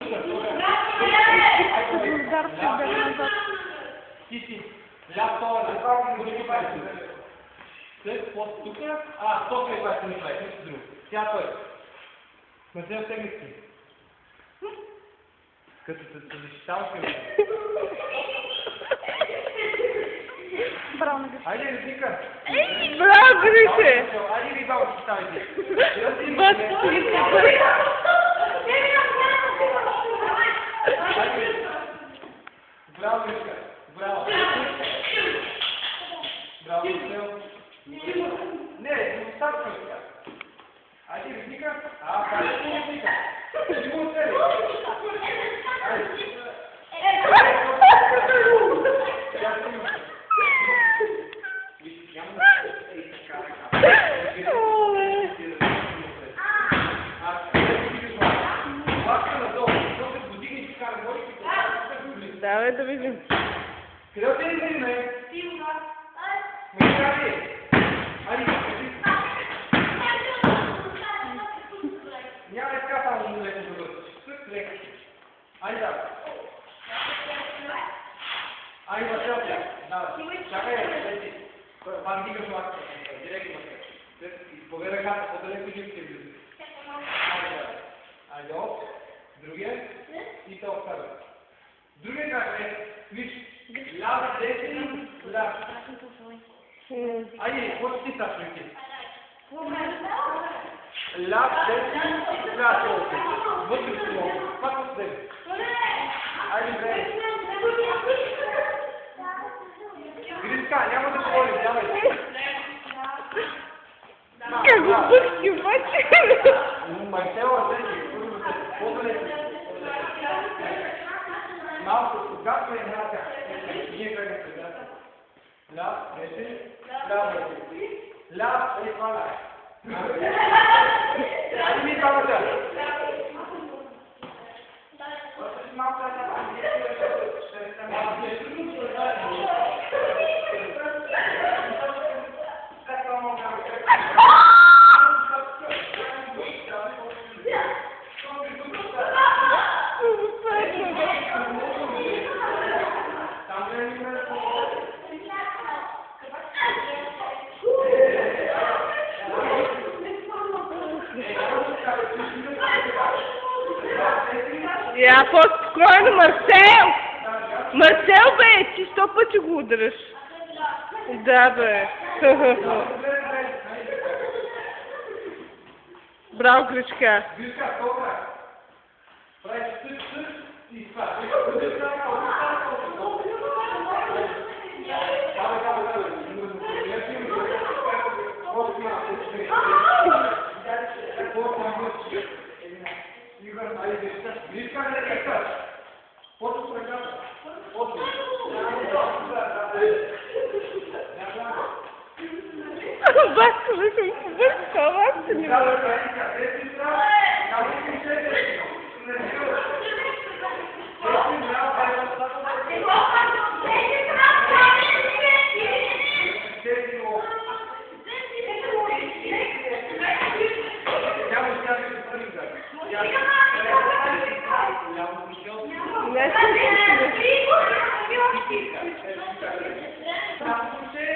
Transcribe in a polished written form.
Удар назад. Ти. Ляв това, други пати. След тук, тока и пати не прави, нищо друго. Тя той. Не взем сегнахти. Като се защитаваш ли? Браво, Грише. Айде, Ризика. Браво, Грише. Айде, Рибал, защитавайте. Бат, си ги супер. Браво, Гришка. Браво. Браво, Гришка. Не, достатъчно сега. Айде, Ризика. Хайде, Ризика. Ти му оцели. Айде. Давай да видим. Къде отидем, бе? Няма така само да леко да вършиш. Сък леко. Айде да. Айде да селка. Да. Чакай, лети. Пак дигаш лакта. Директно лакта. Изпове ръката, по-далеко ги ще влиза. Айде да. Айде оп. Другия. И те обсъда. Другия как е? Виж. Ляв, десен, ляв. Айде, какво ще ти са швики? Ляв, десен, ляв, десен. Вътре си мога. Пак от себе. Айде, време. Гришка, няма да говорим, давай. Как го пъхти вътре? Марцела, седи. По-далеко. Малко, когато е едната. Ние гледаме предата. Ляв, десен, ляв, десен. Ляв, е това е. Айде ми камата. Малко е това. Я по-спокойно, Марсел! Марсел, бе, ти 100 пъти го удръш. Да, бе. Браво, Гришка. Гришка, толкова. Правиш сък и това. Гришка, не ръкаш. Фото с ръката. Фото. Баско, да съм побъркала, аз се не мога.